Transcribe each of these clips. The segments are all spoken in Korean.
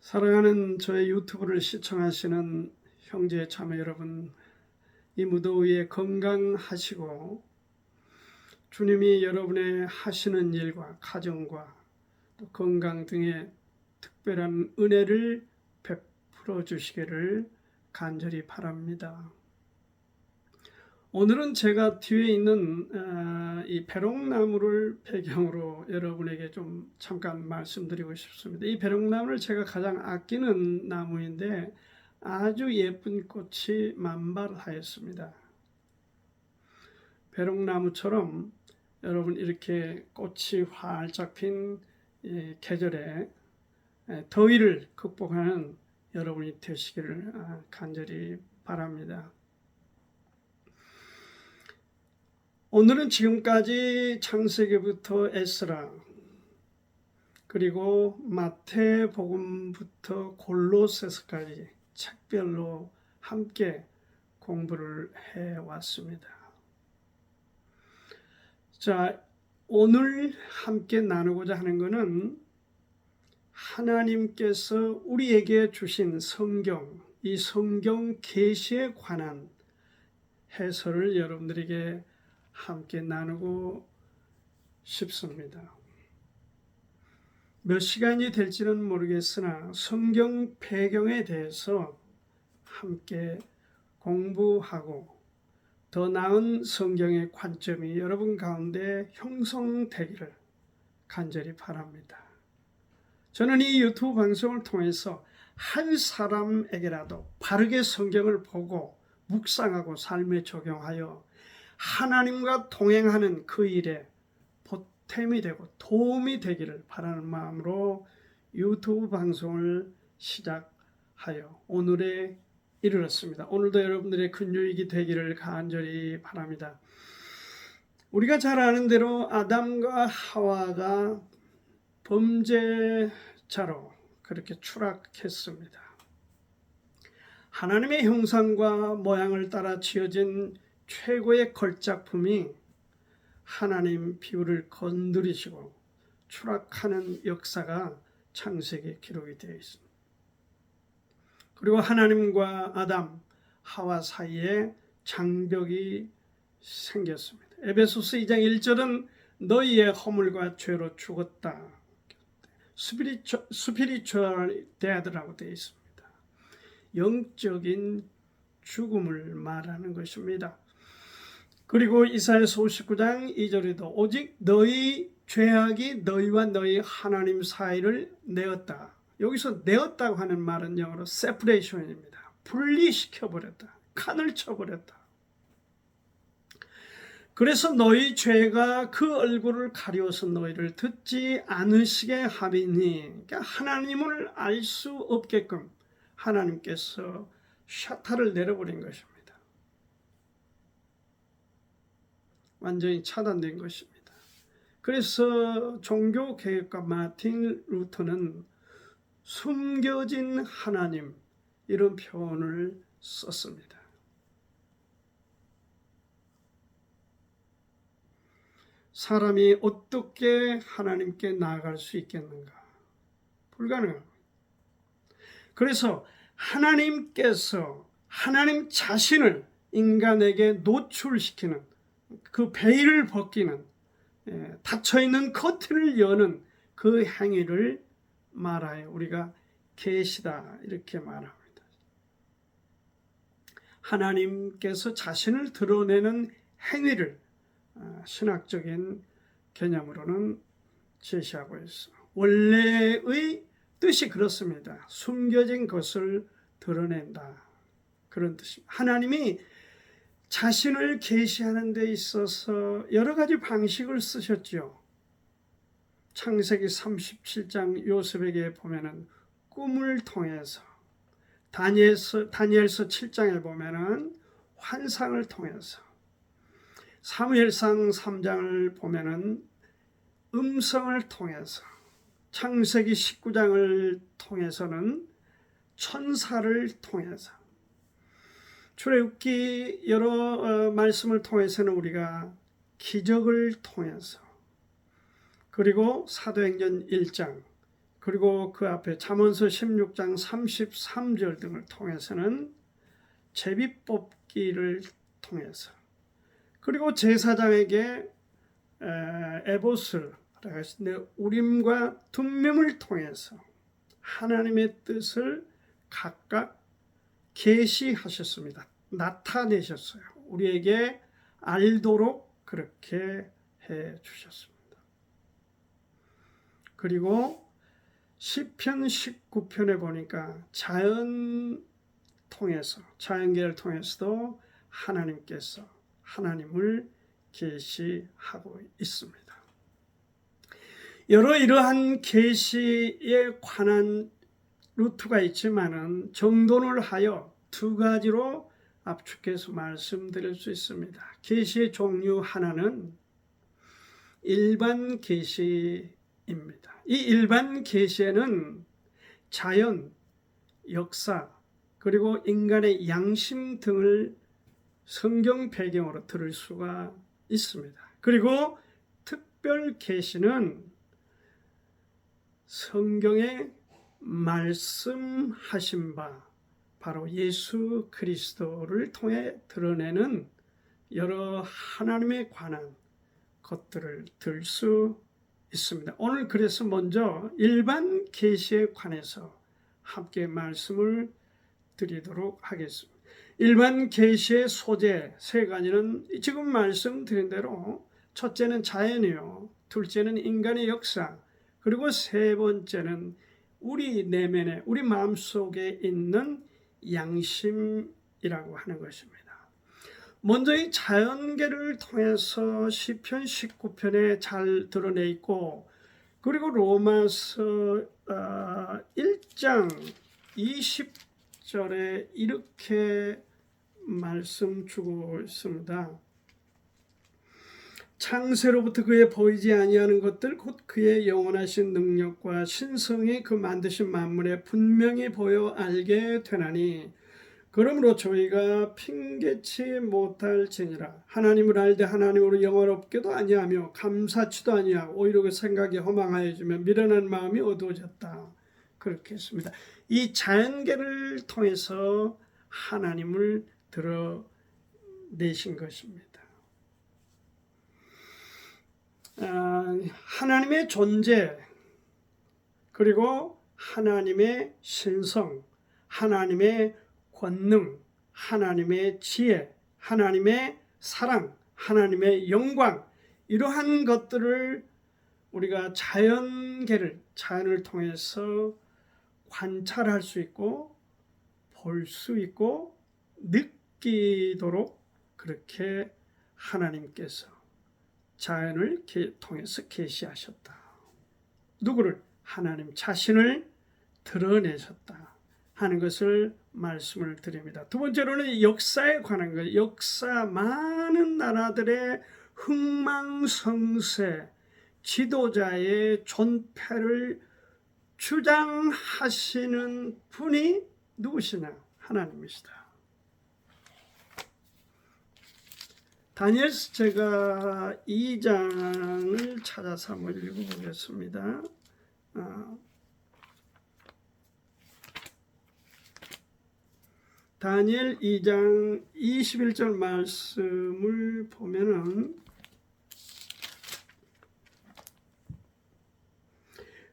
사랑하는 저의 유튜브를 시청하시는 형제 자매 여러분, 이 무더위에 건강하시고 주님이 여러분의 하시는 일과 가정과 또 건강 등의 특별한 은혜를 베풀어 주시기를 간절히 바랍니다. 오늘은 제가 뒤에 있는 이 배롱나무를 배경으로 여러분에게 좀 잠깐 말씀드리고 싶습니다. 이 배롱나무를 제가 가장 아끼는 나무인데 아주 예쁜 꽃이 만발하였습니다. 배롱나무처럼 여러분 이렇게 꽃이 활짝 핀 계절에 더위를 극복하는 여러분이 되시기를 간절히 바랍니다. 오늘은 지금까지 창세기부터 에스라 그리고 마태복음부터 골로새서까지 책별로 함께 공부를 해왔습니다. 자, 오늘 함께 나누고자 하는 것은 하나님께서 우리에게 주신 성경, 이 성경 계시에 관한 해설을 여러분들에게 함께 나누고 싶습니다. 몇 시간이 될지는 모르겠으나 성경 배경에 대해서 함께 공부하고 더 나은 성경의 관점이 여러분 가운데 형성되기를 간절히 바랍니다. 저는 이 유튜브 방송을 통해서 한 사람에게라도 바르게 성경을 보고 묵상하고 삶에 적용하여 하나님과 동행하는 그 일에 보탬이 되고 도움이 되기를 바라는 마음으로 유튜브 방송을 시작하여 오늘에 이르렀습니다. 오늘도 여러분들의 큰 유익이 되기를 간절히 바랍니다. 우리가 잘 아는 대로 아담과 하와가 범죄자로 그렇게 추락했습니다. 하나님의 형상과 모양을 따라 지어진 최고의 걸작품이 하나님 비유를 건드리시고 추락하는 역사가 창세기에 기록이 되어 있습니다. 그리고 하나님과 아담, 하와 사이에 장벽이 생겼습니다. 에베소서 2장 1절은 너희의 허물과 죄로 죽었다. 스피리추얼 데드라고 되어 있습니다. 영적인 죽음을 말하는 것입니다. 그리고 이사야서 59장 2절에도 오직 너희 죄악이 너희와 너희 하나님 사이를 내었다. 여기서 내었다고 하는 말은 영어로 separation입니다. 분리시켜버렸다. 칸을 쳐버렸다. 그래서 너희 죄가 그 얼굴을 가리워서 너희를 듣지 않으시게 함이니, 그러니까 하나님을 알 수 없게끔 하나님께서 샤타를 내려버린 것입니다. 완전히 차단된 것입니다. 그래서 종교개혁가 마틴 루터는 숨겨진 하나님 이런 표현을 썼습니다. 사람이 어떻게 하나님께 나아갈 수 있겠는가? 불가능합니다. 그래서 하나님께서 하나님 자신을 인간에게 노출시키는 그 베일을 벗기는 닫혀있는 커튼을 여는 그 행위를 말하여 우리가 계시다 이렇게 말합니다. 하나님께서 자신을 드러내는 행위를 신학적인 개념으로는 제시하고 있습니다. 원래의 뜻이 그렇습니다. 숨겨진 것을 드러낸다. 그런 뜻입니다. 하나님이 자신을 계시하는 데 있어서 여러 가지 방식을 쓰셨죠. 창세기 37장 요셉에게 보면은 꿈을 통해서, 다니엘서 7장에 보면은 환상을 통해서, 사무엘상 3장을 보면은 음성을 통해서, 창세기 19장을 통해서는 천사를 통해서, 출애굽기 여러 말씀을 통해서는 우리가 기적을 통해서, 그리고 사도행전 1장 그리고 그 앞에 잠언서 16장 33절 등을 통해서는 제비뽑기를 통해서, 그리고 제사장에게 에봇을 우림과 둠밈을 통해서 하나님의 뜻을 각각 계시하셨습니다. 나타내셨어요. 우리에게 알도록 그렇게 해 주셨습니다. 그리고 시편 19편에 보니까 자연계를 통해서도 하나님께서 하나님을 계시하고 있습니다. 이러한 계시에 관한 루트가 있지만은 정돈을 하여 두 가지로 압축해서 말씀드릴 수 있습니다. 계시의 종류 하나는 일반 계시입니다. 이 일반 계시에는 자연, 역사, 그리고 인간의 양심 등을 성경 배경으로 들을 수가 있습니다. 그리고 특별 계시는 성경에 말씀하신 바 바로 예수 그리스도를 통해 드러내는 여러 하나님에 관한 것들을 들 수 있습니다. 오늘 그래서 먼저 일반 계시에 관해서 함께 말씀을 드리도록 하겠습니다. 일반 계시의 소재 세 가지는 지금 말씀드린 대로 첫째는 자연이요, 둘째는 인간의 역사, 그리고 세 번째는 우리 내면에, 우리 마음속에 있는 양심이라고 하는 것입니다. 먼저 이 자연계를 통해서 시편 19편에 잘 드러내 있고, 그리고 로마서 1장 20절에 이렇게 말씀 주고 있습니다. 창세로부터 그의 보이지 아니하는 것들 곧 그의 영원하신 능력과 신성이 그 만드신 만물에 분명히 보여 알게 되나니, 그러므로 저희가 핑계치 못할지니라. 하나님을 알되 하나님으로 영원롭게도 아니하며 감사치도 아니하고 오히려 그 생각이 허망하여지며 미련한 마음이 어두워졌다. 그렇게 했습니다. 이 자연계를 통해서 하나님을 드러내신 것입니다. 하나님의 존재, 그리고 하나님의 신성, 하나님의 권능, 하나님의 지혜, 하나님의 사랑, 하나님의 영광, 이러한 것들을 우리가 자연을 통해서 관찰할 수 있고 볼 수 있고 느끼도록 그렇게 하나님께서 자연을 통해서 계시하셨다. 누구를? 하나님 자신을 드러내셨다 하는 것을 말씀을 드립니다. 두 번째로는 역사에 관한 것. 역사, 많은 나라들의 흥망성쇠, 지도자의 존폐를 주장하시는 분이 누구시냐? 하나님이시다. 다니엘서 제가 2장을 찾아서 한번 읽어보겠습니다. 다니엘 2장 21절 말씀을 보면은,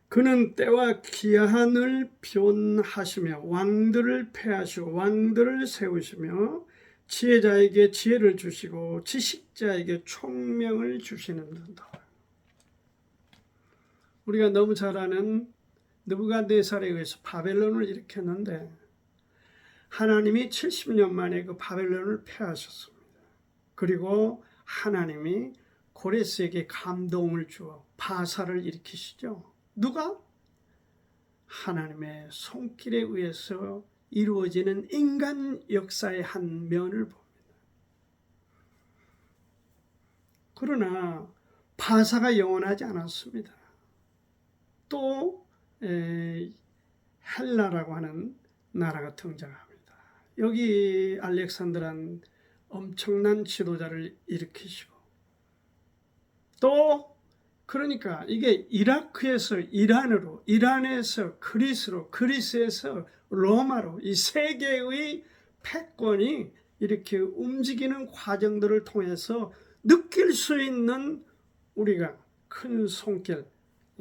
그는 때와 기한을 변하시며 왕들을 패하시고 왕들을 세우시며 지혜자에게 지혜를 주시고 지식자에게 총명을 주시는도다. 우리가 너무 잘 아는 느부갓네살에 의해서 바벨론을 일으켰는데 하나님이 70년 만에 그 바벨론을 패하셨습니다. 그리고 하나님이 고레스에게 감동을 주어 바사를 일으키시죠. 누가? 하나님의 손길에 의해서 이루어지는 인간 역사의 한 면을 봅니다. 그러나 바사가 영원하지 않았습니다. 또 헬라라고 하는 나라가 등장합니다. 여기 알렉산드란 엄청난 지도자를 일으키시고, 또 그러니까 이게 이라크에서 이란으로, 이란에서 그리스로, 그리스에서 로마로 이 세계의 패권이 이렇게 움직이는 과정들을 통해서 느낄 수 있는 우리가 큰 손길,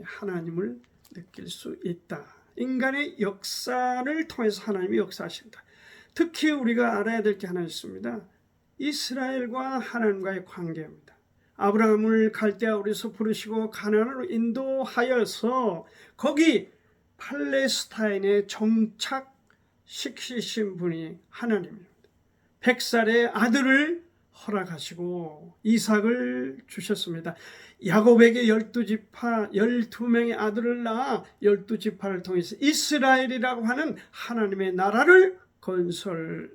하나님을 느낄 수 있다. 인간의 역사를 통해서 하나님이 역사하신다. 특히 우리가 알아야 될 게 하나 있습니다. 이스라엘과 하나님과의 관계입니다. 아브라함을 갈대아우리에서 부르시고 가나안으로 인도하여서 거기 팔레스타인에 정착시키신 분이 하나님입니다. 100살의 아들을 허락하시고 이삭을 주셨습니다. 야곱에게 12지파 12명의 아들을 낳아 12지파를 통해서 이스라엘이라고 하는 하나님의 나라를 건설케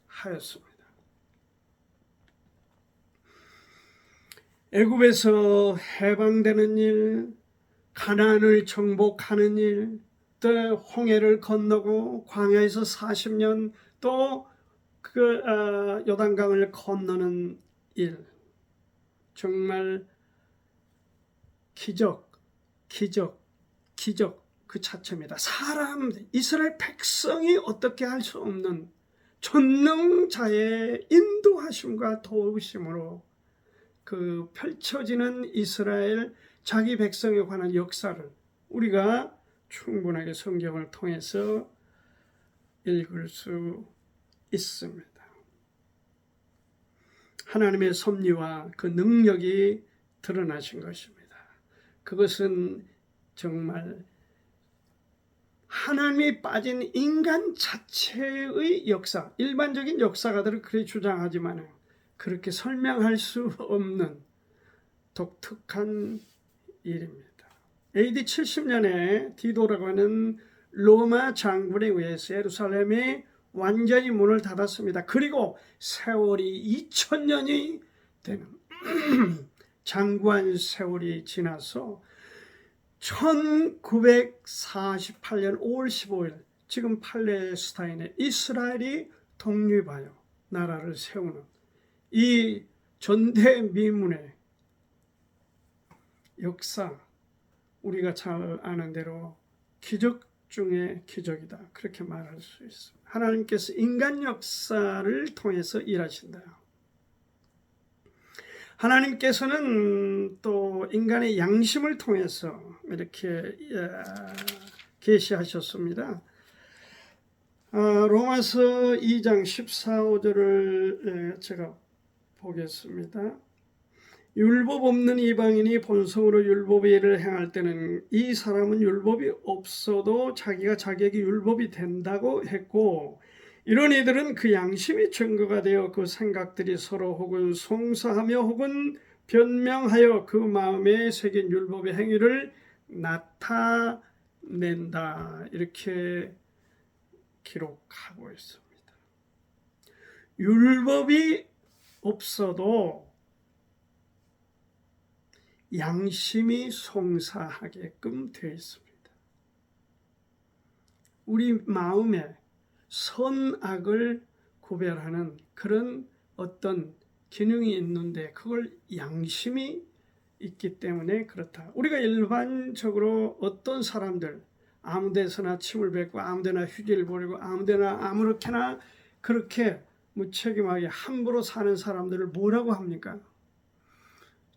하였습니다. 애굽에서 해방되는 일, 가나안을 정복하는 일, 또 홍해를 건너고 광야에서 40년 또 요단강을 건너는 일, 정말 기적 그 자체입니다. 사람, 이스라엘 백성이 어떻게 할 수 없는 전능자의 인도하심과 도우심으로 그 펼쳐지는 이스라엘 자기 백성에 관한 역사를 우리가 충분하게 성경을 통해서 읽을 수 있습니다. 하나님의 섭리와 그 능력이 드러나신 것입니다. 그것은 정말 하나님이 빠진 인간 자체의 역사, 일반적인 역사가들은 그렇게 주장하지만 그렇게 설명할 수 없는 독특한 일입니다. AD 70년에 디도라고 하는 로마 장군에 의해서 예루살렘이 완전히 문을 닫았습니다. 그리고 세월이 2000년이 되는 장구한 세월이 지나서 1948년 5월 15일 지금 팔레스타인에 이스라엘이 독립하여 나라를 세우는 이 전대미문의 역사, 우리가 잘 아는 대로 기적 중에 기적이다, 그렇게 말할 수 있습니다. 하나님께서 인간 역사를 통해서 일하신다. 하나님께서는 또 인간의 양심을 통해서 이렇게 계시하셨습니다. 로마서 2장 14, 15절을 제가 보겠습니다. 율법 없는 이방인이 본성으로 율법의 일을 행할 때는 이 사람은 율법이 없어도 자기가 자기에게 율법이 된다고 했고, 이런 이들은 그 양심이 증거가 되어 그 생각들이 서로 혹은 송사하며 혹은 변명하여 그 마음에 새긴 율법의 행위를 나타낸다, 이렇게 기록하고 있습니다. 율법이 없어도 양심이 송사하게끔 되어 있습니다. 우리 마음에 선악을 구별하는 그런 어떤 기능이 있는데 그걸 양심이 있기 때문에 그렇다. 우리가 일반적으로 어떤 사람들 아무 데서나 침을 뱉고 아무 데나 휴지를 버리고 아무 데나 아무렇게나 그렇게 무책임하게 함부로 사는 사람들을 뭐라고 합니까?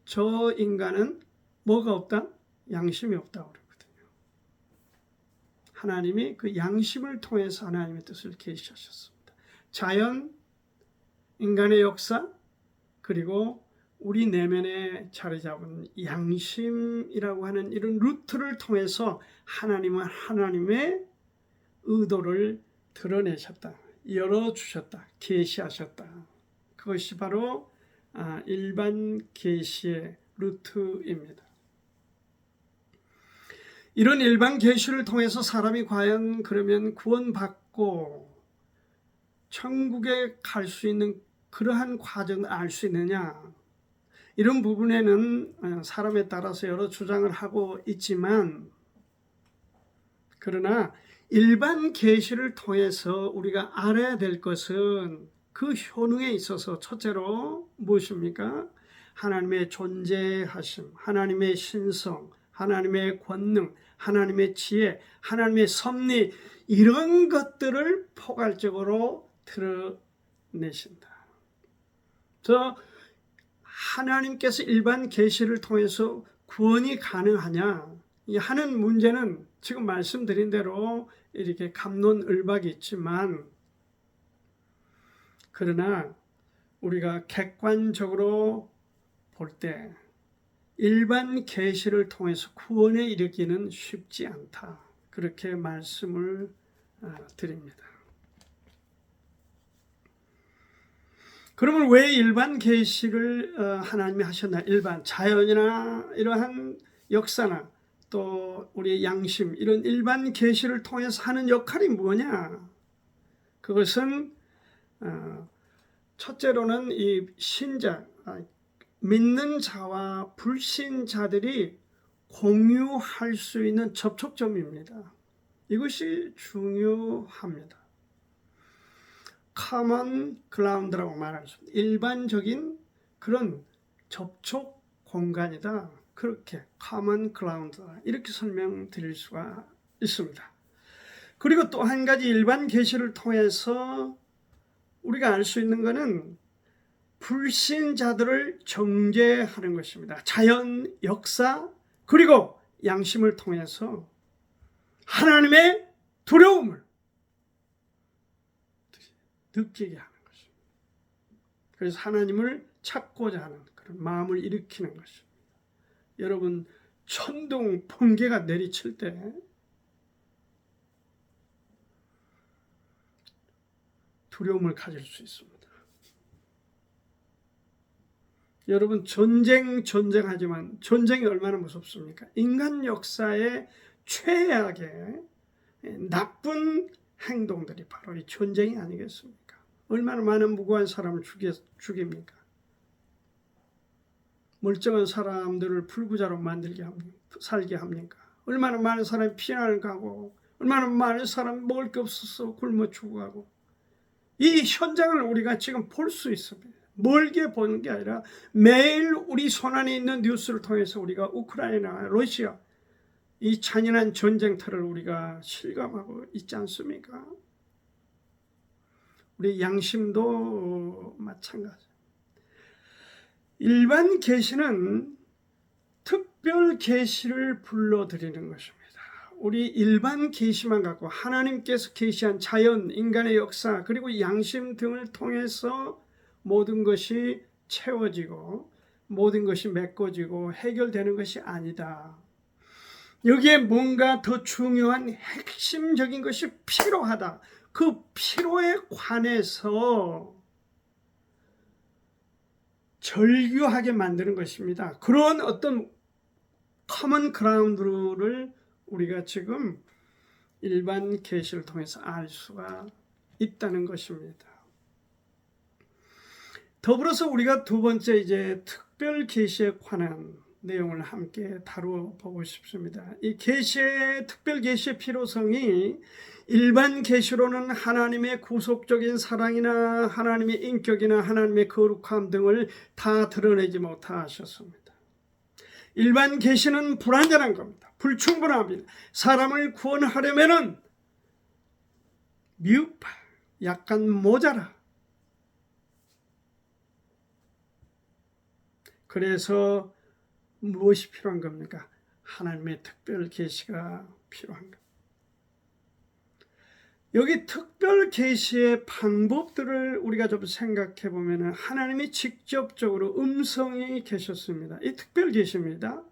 저 인간은 뭐가 없다? 양심이 없다고 그러거든요. 하나님이 그 양심을 통해서 하나님의 뜻을 계시하셨습니다. 자연, 인간의 역사, 그리고 우리 내면에 자리 잡은 양심이라고 하는 이런 루트를 통해서 하나님은 하나님의 의도를 드러내셨다, 열어주셨다, 계시하셨다. 그것이 바로 일반 계시의 루트입니다. 이런 일반 계시를 통해서 사람이 과연 그러면 구원받고 천국에 갈 수 있는 그러한 과정을 알 수 있느냐? 이런 부분에는 사람에 따라서 여러 주장을 하고 있지만, 그러나 일반 계시를 통해서 우리가 알아야 될 것은 그 효능에 있어서 첫째로 무엇입니까? 하나님의 존재하심, 하나님의 신성, 하나님의 권능, 하나님의 지혜, 하나님의 섭리, 이런 것들을 포괄적으로 드러내신다. 그래서 하나님께서 일반 계시를 통해서 구원이 가능하냐 하는 문제는 지금 말씀드린 대로 이렇게 갑론을박이 있지만, 그러나 우리가 객관적으로 볼 때 일반 계시를 통해서 구원에 이르기는 쉽지 않다, 그렇게 말씀을 드립니다. 그러면 왜 일반 계시를 하나님이 하셨나? 일반 자연이나 이러한 역사나 또 우리의 양심, 이런 일반 계시를 통해서 하는 역할이 뭐냐? 그것은 첫째로는 이 신자, 믿는 자와 불신자들이 공유할 수 있는 접촉점입니다. 이것이 중요합니다. common ground라고 말할 수 있습니다. 일반적인 그런 접촉 공간이다, 그렇게 common ground, 이렇게 설명드릴 수가 있습니다. 그리고 또 한 가지 일반 계시를 통해서 우리가 알 수 있는 것은 불신자들을 정죄하는 것입니다. 자연, 역사, 그리고 양심을 통해서 하나님의 두려움을 느끼게 하는 것입니다. 그래서 하나님을 찾고자 하는 그런 마음을 일으키는 것입니다. 여러분, 천둥, 번개가 내리칠 때 두려움을 가질 수 있습니다. 여러분, 전쟁하지만 전쟁이 얼마나 무섭습니까? 인간 역사의 최악의 나쁜 행동들이 바로 이 전쟁이 아니겠습니까? 얼마나 많은 무고한 사람을 죽입니까? 멀쩡한 사람들을 불구자로 살게 합니까? 얼마나 많은 사람이 피난을 가고, 얼마나 많은 사람이 먹을 게 없어서 굶어 죽어가고, 이 현장을 우리가 지금 볼 수 있습니다. 멀게 보는 게 아니라 매일 우리 손안에 있는 뉴스를 통해서 우리가 우크라이나, 러시아, 이 잔인한 전쟁터를 우리가 실감하고 있지 않습니까? 우리 양심도 마찬가지. 일반 계시는 특별 계시를 불러들이는 것입니다. 우리 일반 계시만 갖고 하나님께서 계시한 자연, 인간의 역사, 그리고 양심 등을 통해서 모든 것이 채워지고 모든 것이 메꿔지고 해결되는 것이 아니다. 여기에 뭔가 더 중요한 핵심적인 것이 필요하다. 그 필요에 관해서 절규하게 만드는 것입니다. 그런 어떤 커먼 그라운드를 우리가 지금 일반 계시를 통해서 알 수가 있다는 것입니다. 더불어서 우리가 두 번째 이제 특별 계시에 관한 내용을 함께 다루어 보고 싶습니다. 이 계시의 특별 계시의 필요성이 일반 계시로는 하나님의 구속적인 사랑이나 하나님의 인격이나 하나님의 거룩함 등을 다 드러내지 못하셨습니다. 일반 계시는 불완전한 겁니다. 불충분합니다. 사람을 구원하려면은 미흡하, 약간 모자라. 그래서 무엇이 필요한 겁니까? 하나님의 특별 계시가 필요한 겁니다. 여기 특별 계시의 방법들을 우리가 좀 생각해 보면 하나님이 직접적으로 음성이 계셨습니다. 이 특별 계시입니다.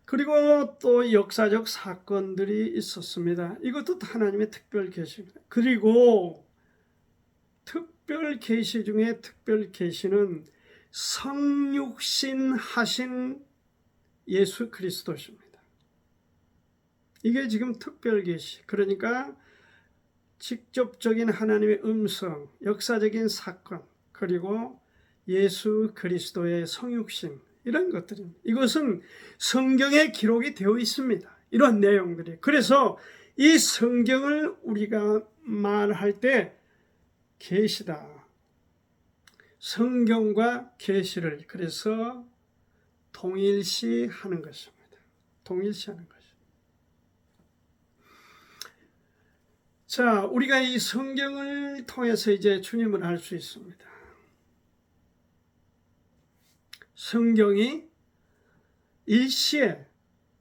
그리고 또 역사적 사건들이 있었습니다. 이것도 하나님의 특별 계시입니다. 그리고 특별 계시 중에 특별 계시는 성육신 하신 예수 그리스도십니다. 이게 지금 특별 계시, 그러니까 직접적인 하나님의 음성, 역사적인 사건, 그리고 예수 그리스도의 성육신, 이런 것들입니다. 이것은 성경에 기록이 되어 있습니다. 이런 내용들이. 그래서 이 성경을 우리가 말할 때 계시다, 성경과 계시를 그래서 동일시하는 것입니다. 동일시하는 것입니다. 자, 우리가 이 성경을 통해서 이제 주님을 알 수 있습니다. 성경이 일시에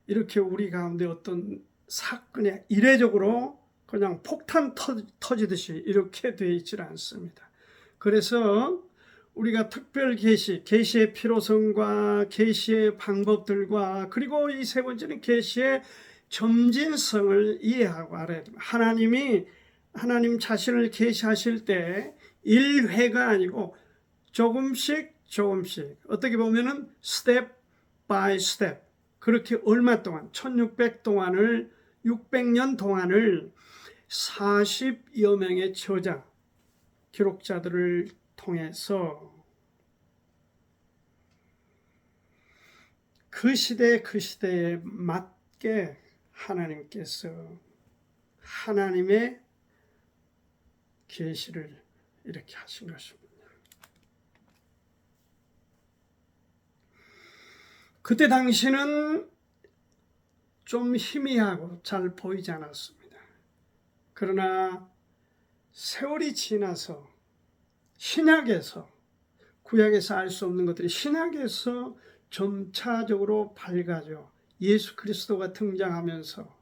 이렇게 우리 가운데 어떤 사건이 이례적으로 그냥 폭탄 터지듯이 이렇게 되어 있지 않습니다. 그래서 우리가 특별 계시의 필요성과 계시의 방법들과 그리고 이 세 번째는 계시의 점진성을 이해하고 알아야 됩니다. 하나님 자신을 계시하실 때 1회가 아니고 조금씩 어떻게 보면은 스텝 바이 스텝 그렇게 얼마 동안 600년 동안을 40여 명의 저자 기록자들을 통해서 그 시대에 맞게 하나님께서 하나님의 계시를 이렇게 하신 것입니다. 그때 당시는 좀 희미하고 잘 보이지 않았습니다. 그러나 세월이 지나서 신약에서 구약에서 알 수 없는 것들이 신약에서 점차적으로 밝아져 예수 그리스도가 등장하면서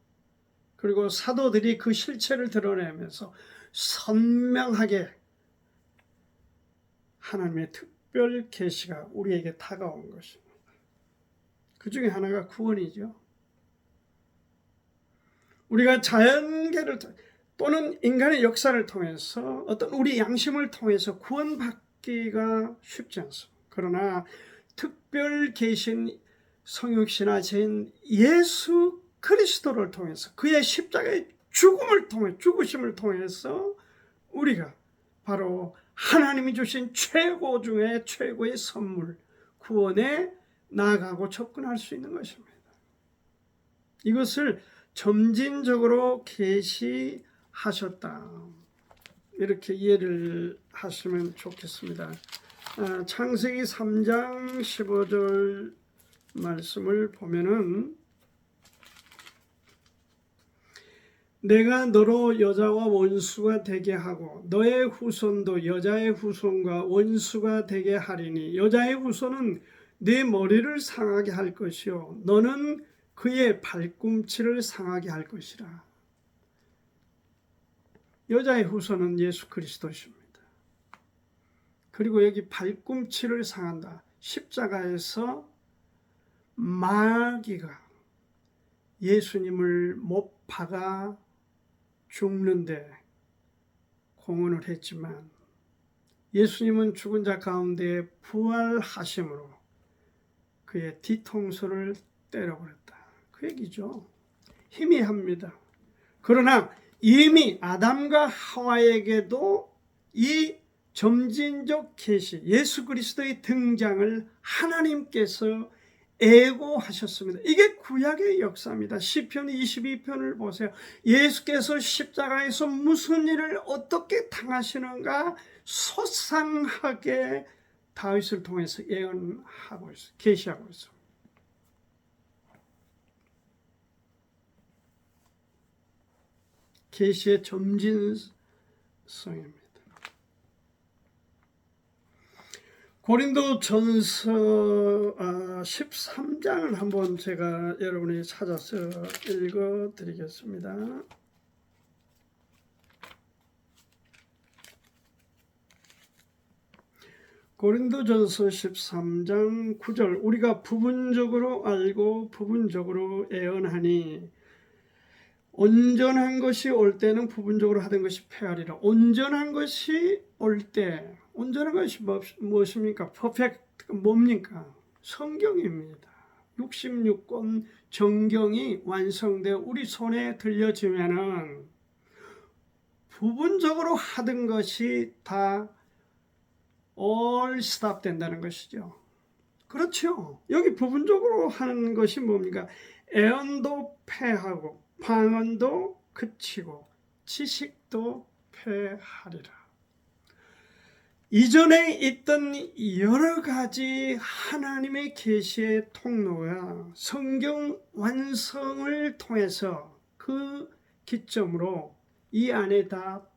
그리고 사도들이 그 실체를 드러내면서 선명하게 하나님의 특별 계시가 우리에게 다가온 것입니다. 그 중에 하나가 구원이죠. 우리가 자연계를 또는 인간의 역사를 통해서 어떤 우리 양심을 통해서 구원받기가 쉽지 않습니다. 그러나 특별 계신 성육신하신 예수 그리스도를 통해서 그의 십자가의 죽으심을 통해서 우리가 바로 하나님이 주신 최고 중에 최고의 선물 구원에 나아가고 접근할 수 있는 것입니다. 이것을 점진적으로 계시하셨다. 이렇게 이해를 하시면 좋겠습니다. 창세기 3장 15절 말씀을 보면은 내가 너로 여자와 원수가 되게 하고 너의 후손도 여자의 후손과 원수가 되게 하리니 여자의 후손은 네 머리를 상하게 할 것이요 너는 그의 발꿈치를 상하게 할 것이라. 여자의 후손은 예수 그리스도십니다. 그리고 여기 발꿈치를 상한다. 십자가에서 마귀가 예수님을 못 박아 죽는데 공헌을 했지만 예수님은 죽은 자 가운데 부활하심으로 그의 뒤통수를 때려버렸다. 그 얘기죠. 희미합니다. 그러나 이미 아담과 하와에게도 이 점진적 계시 예수 그리스도의 등장을 하나님께서 애고하셨습니다. 이게 구약의 역사입니다. 시편 22편을 보세요. 예수께서 십자가에서 무슨 일을 어떻게 당하시는가 소상하게 다윗을 통해서 예언하고 있어요. 계시하고 있어요. 계시의 점진성입니다. 고린도전서 13장을 한번 제가 여러분이 찾아서 읽어드리겠습니다. 고린도전서 13장 9절 우리가 부분적으로 알고 부분적으로 예언하니 온전한 것이 올 때는 부분적으로 하던 것이 폐하리라. 온전한 것이 올 때, 온전한 것이 무엇입니까? 퍼펙트 뭡니까? 성경입니다. 66권 정경이 완성되어 우리 손에 들려지면은 부분적으로 하던 것이 다 all stop 된다는 것이죠. 그렇죠. 여기 부분적으로 하는 것이 뭡니까? 애언도 폐하고 방언도 그치고 지식도 폐하리라. 이전에 있던 여러 가지 하나님의 계시의 통로가 성경 완성을 통해서 그 기점으로 이 안에 다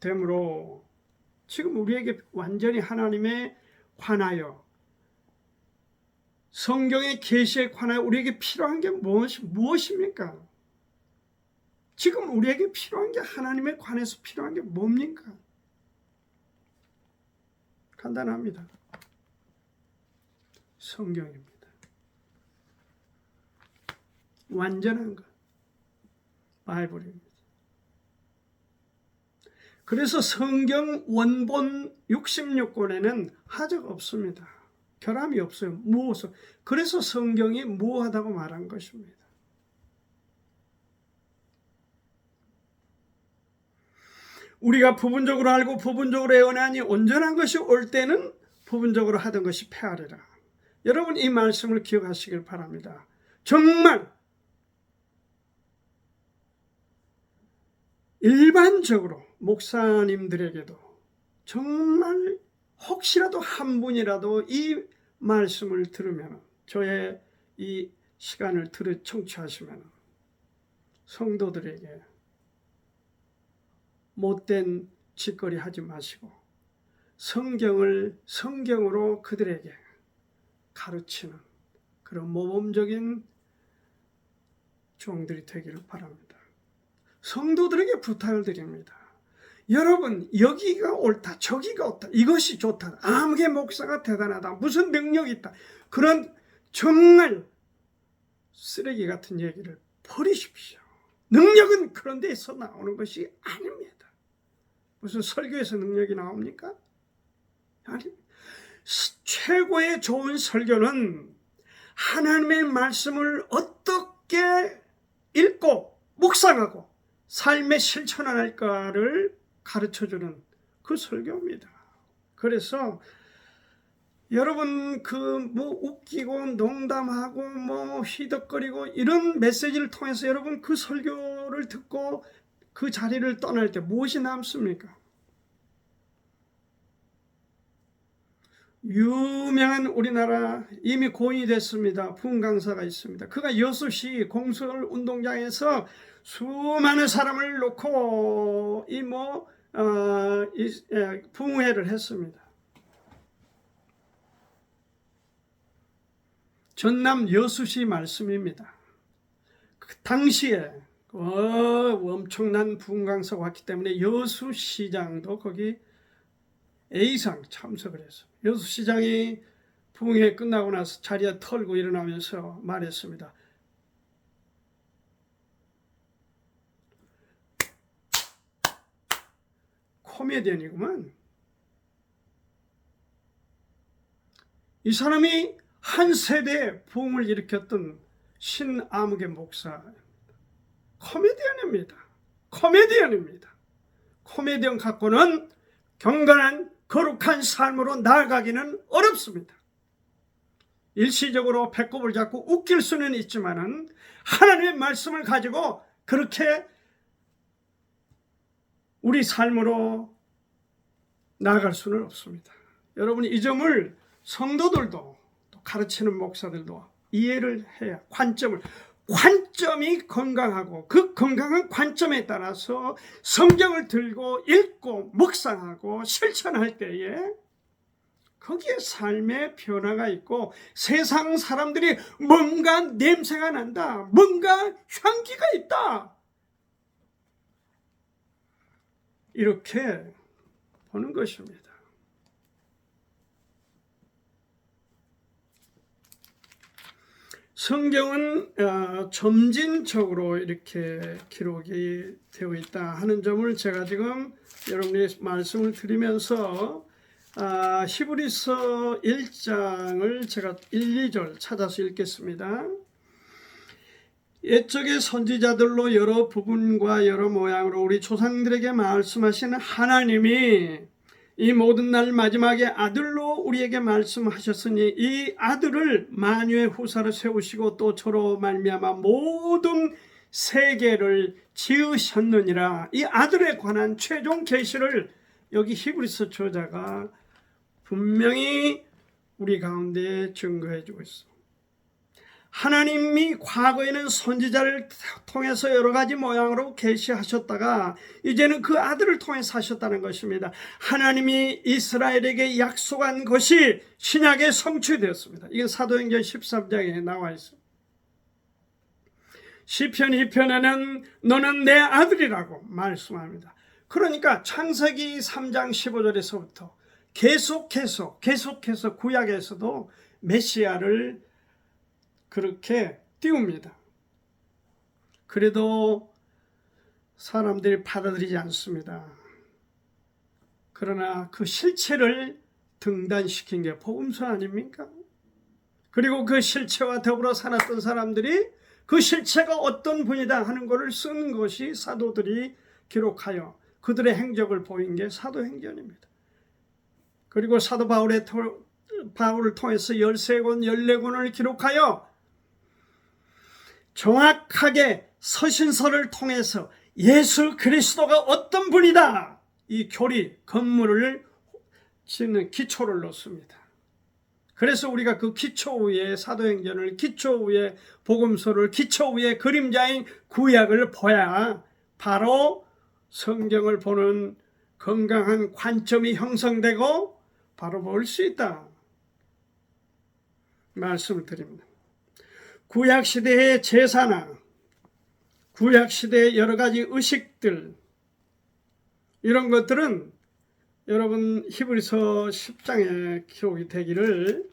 통합됨으로 지금 우리에게 완전히 하나님에 관하여 성경의 계시에 관하여 우리에게 필요한 게 무엇입니까? 지금 우리에게 필요한 게 하나님에 관해서 필요한 게 뭡니까? 간단합니다. 성경입니다. 완전한 것. 바이블입니다. 그래서 성경 원본 66권에는 하자가 없습니다. 결함이 없어요. 무엇을. 그래서 성경이 무하다고 말한 것입니다. 우리가 부분적으로 알고 부분적으로 예언하니 온전한 것이 올 때는 부분적으로 하던 것이 패하리라. 여러분 이 말씀을 기억하시길 바랍니다. 정말 일반적으로 목사님들에게도 정말 혹시라도 한 분이라도 이 말씀을 들으면 저의 이 시간을 청취하시면 성도들에게 못된 짓거리 하지 마시고 성경으로 그들에게 가르치는 그런 모범적인 종들이 되기를 바랍니다. 성도들에게 부탁을 드립니다. 여러분 여기가 옳다 저기가 옳다 이것이 좋다 아무개 목사가 대단하다 무슨 능력이 있다 그런 정말 쓰레기 같은 얘기를 버리십시오. 능력은 그런 데서 나오는 것이 아닙니다. 무슨 설교에서 능력이 나옵니까? 아니, 최고의 좋은 설교는 하나님의 말씀을 어떻게 읽고 묵상하고 삶에 실천할까를 가르쳐주는 그 설교입니다. 그래서 여러분 웃기고 농담하고 휘덕거리고 이런 메시지를 통해서 여러분 그 설교를 듣고 그 자리를 떠날 때 무엇이 남습니까? 유명한 우리나라 이미 고인이 됐습니다. 부흥 강사가 있습니다. 그가 6시 공설 운동장에서 수많은 사람을 놓고 부흥회를 했습니다. 전남 여수시 말씀입니다. 그 당시에 엄청난 부흥 강사가 왔기 때문에 여수시장도 거기 A상 참석을 했어요. 여수시장이 부흥회 끝나고 나서 자리에 털고 일어나면서 말했습니다. 코미디언이구만. 이 사람이 한 세대의 부흥을 일으켰던 신아무개 목사입니다. 코미디언입니다. 코미디언 갖고는 경건한 거룩한 삶으로 나아가기는 어렵습니다. 일시적으로 배꼽을 잡고 웃길 수는 있지만은 하나님의 말씀을 가지고 그렇게 우리 삶으로 나아갈 수는 없습니다. 여러분 이 점을 성도들도 또 가르치는 목사들도 이해를 해야 관점이 건강하고 그 건강한 관점에 따라서 성경을 들고 읽고 묵상하고 실천할 때에 거기에 삶의 변화가 있고 세상 사람들이 뭔가 냄새가 난다, 뭔가 향기가 있다 이렇게 보는 것입니다. 성경은 점진적으로 이렇게 기록이 되어 있다 하는 점을 제가 지금 여러분에게 말씀을 드리면서 히브리서 1장을 제가 1, 2절 찾아서 읽겠습니다. 옛적의 선지자들로 여러 부분과 여러 모양으로 우리 조상들에게 말씀하시는 하나님이 이 모든 날 마지막에 아들로 우리에게 말씀하셨으니 이 아들을 만유의 후사로 세우시고 또 저로 말미암아 모든 세계를 지으셨느니라. 이 아들에 관한 최종 계시를 여기 히브리서 저자가 분명히 우리 가운데 증거해 주고 있어. 하나님이 과거에는 선지자를 통해서 여러 가지 모양으로 계시하셨다가 이제는 그 아들을 통해서 하셨다는 것입니다. 하나님이 이스라엘에게 약속한 것이 신약에 성취되었습니다. 이게 사도행전 13장에 나와 있습니다. 시편 2편에는 너는 내 아들이라고 말씀합니다. 그러니까 창세기 3장 15절에서부터 계속해서 구약에서도 메시아를 그렇게 띄웁니다. 그래도 사람들이 받아들이지 않습니다. 그러나 그 실체를 등단시킨 게 복음서 아닙니까? 그리고 그 실체와 더불어 살았던 사람들이 그 실체가 어떤 분이다 하는 것을 쓴 것이 사도들이 기록하여 그들의 행적을 보인 게 사도행전입니다. 그리고 사도 바울을 통해서 13권, 14권을 기록하여 정확하게 서신서를 통해서 예수 그리스도가 어떤 분이다, 이 교리, 건물을 짓는 기초를 놓습니다. 그래서 우리가 그 기초 위에 사도행전을, 기초 위에 복음서를, 기초 위에 그림자인 구약을 봐야 바로 성경을 보는 건강한 관점이 형성되고 바로 볼 수 있다 말씀을 드립니다. 구약시대의 제사나 구약시대의 여러 가지 의식들, 이런 것들은 여러분 히브리서 10장에 기록이 되기를,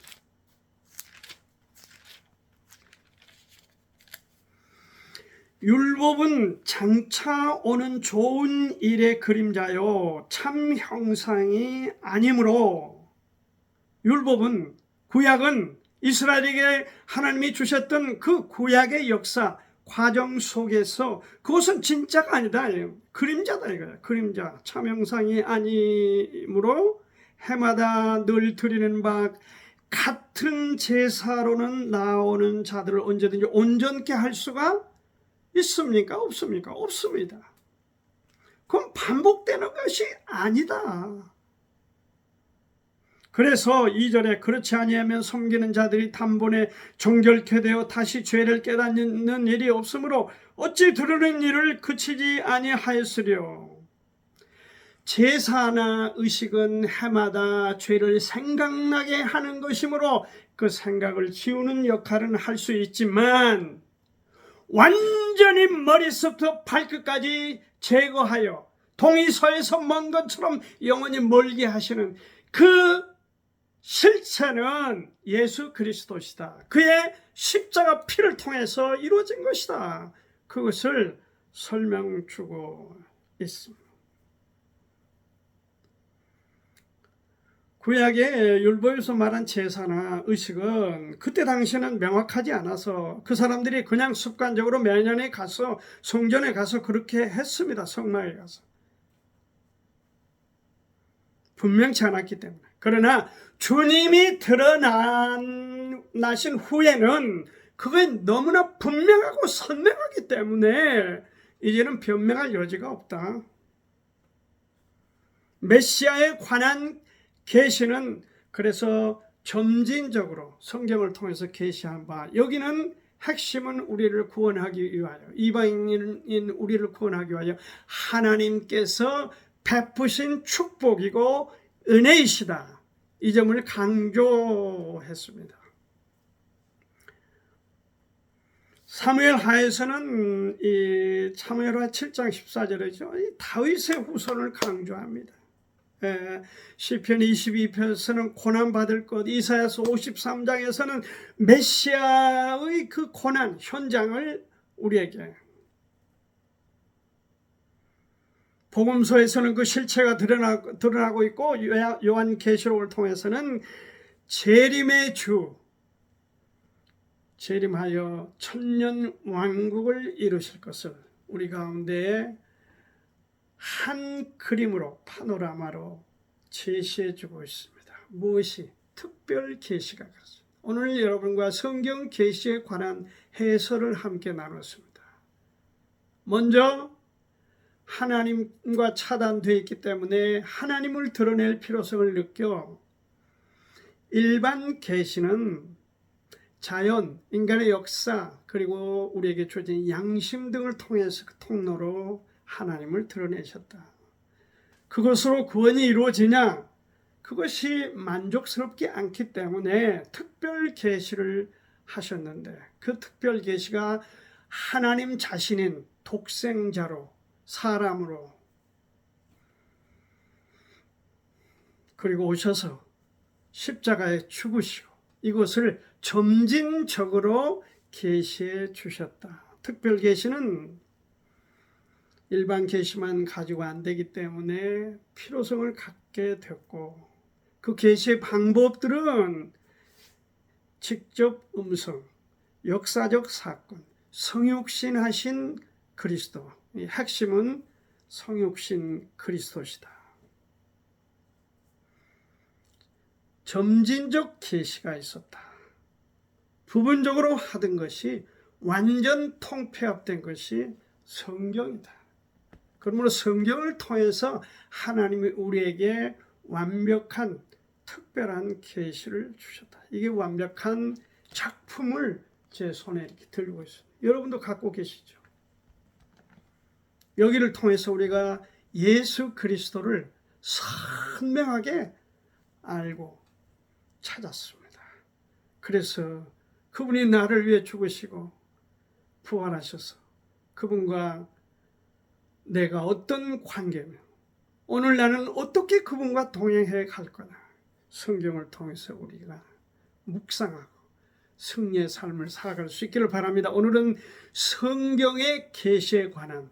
율법은 장차 오는 좋은 일의 그림자요 참 형상이 아니므로, 율법은, 구약은 이스라엘에게 하나님이 주셨던 그 구약의 역사 과정 속에서 그것은 진짜가 아니다, 그림자다 이거야. 그림자, 참 형상이 아니므로 해마다 늘 드리는 바 같은 제사로는 나오는 자들을 언제든지 온전케 할 수가 있습니까? 없습니까? 없습니다. 그건 반복되는 것이 아니다. 그래서 2절에 그렇지 아니하면 섬기는 자들이 단번에 정결케 되어 다시 죄를 깨닫는 일이 없으므로 어찌 들으는 일을 그치지 아니하였으려. 제사나 의식은 해마다 죄를 생각나게 하는 것이므로 그 생각을 지우는 역할은 할 수 있지만 완전히 머릿속부터 발끝까지 제거하여 동이서에서 먼 것처럼 영원히 멀게 하시는 그 실체는 예수 그리스도시다. 그의 십자가 피를 통해서 이루어진 것이다. 그것을 설명 주고 있습니다. 구약의 율법에서 말한 제사나 의식은 그때 당시에는 명확하지 않아서 그 사람들이 그냥 습관적으로 매년에 가서 성전에 가서 그렇게 했습니다. 성막에 가서. 분명치 않았기 때문에. 그러나 주님이 드러나신 후에는 그게 너무나 분명하고 선명하기 때문에 이제는 변명할 여지가 없다. 메시아에 관한 계시는 그래서 점진적으로 성경을 통해서 계시한 바, 여기는 핵심은 우리를 구원하기 위하여, 이방인인 우리를 구원하기 위하여 하나님께서 베푸신 축복이고 은혜이시다, 이 점을 강조했습니다. 사무엘 하에서는 이 사무엘하 7장 14절이죠. 다윗의 후손을 강조합니다. 시편 22편에서는 고난받을 것, 이사야서 53장에서는 메시아의 그 고난 현장을 우리에게, 복음서에서는 그 실체가 드러나고 있고, 요한계시록을 통해서는 재림의 주, 재림하여 천년 왕국을 이루실 것을 우리 가운데 한 그림으로, 파노라마로 제시해 주고 있습니다. 무엇이? 특별 계시가 같습니다. 오늘 여러분과 성경 계시에 관한 해설을 함께 나눴습니다. 먼저 하나님과 차단되어 있기 때문에 하나님을 드러낼 필요성을 느껴 일반 계시는 자연, 인간의 역사, 그리고 우리에게 주어진 양심 등을 통해서 그 통로로 하나님을 드러내셨다. 그것으로 구원이 이루어지냐? 그것이 만족스럽지 않기 때문에 특별 계시를 하셨는데, 그 특별 계시가 하나님 자신인 독생자로, 사람으로, 그리고 오셔서 십자가에 죽으시고 이것을 점진적으로 계시해 주셨다. 특별 계시는 일반 계시만 가지고 안 되기 때문에 필요성을 갖게 됐고, 그 계시의 방법들은 직접 음성, 역사적 사건, 성육신하신 그리스도, 이 핵심은 성육신 그리스도시다. 점진적 계시가 있었다. 부분적으로 하던 것이 완전 통폐합된 것이 성경이다. 그러므로 성경을 통해서 하나님이 우리에게 완벽한 특별한 계시를 주셨다. 이게 완벽한 작품을 제 손에 이렇게 들고 있습니다. 여러분도 갖고 계시죠? 여기를 통해서 우리가 예수 그리스도를 선명하게 알고 찾았습니다. 그래서 그분이 나를 위해 죽으시고 부활하셔서 그분과 내가 어떤 관계며 오늘 나는 어떻게 그분과 동행해 갈 거나 성경을 통해서 우리가 묵상하고 승리의 삶을 살아갈 수 있기를 바랍니다. 오늘은 성경의 계시에 관한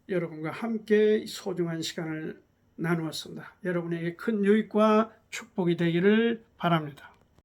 여러분과 함께 소중한 시간을 나누었습니다. 여러분에게 큰 유익과 축복이 되기를 바랍니다.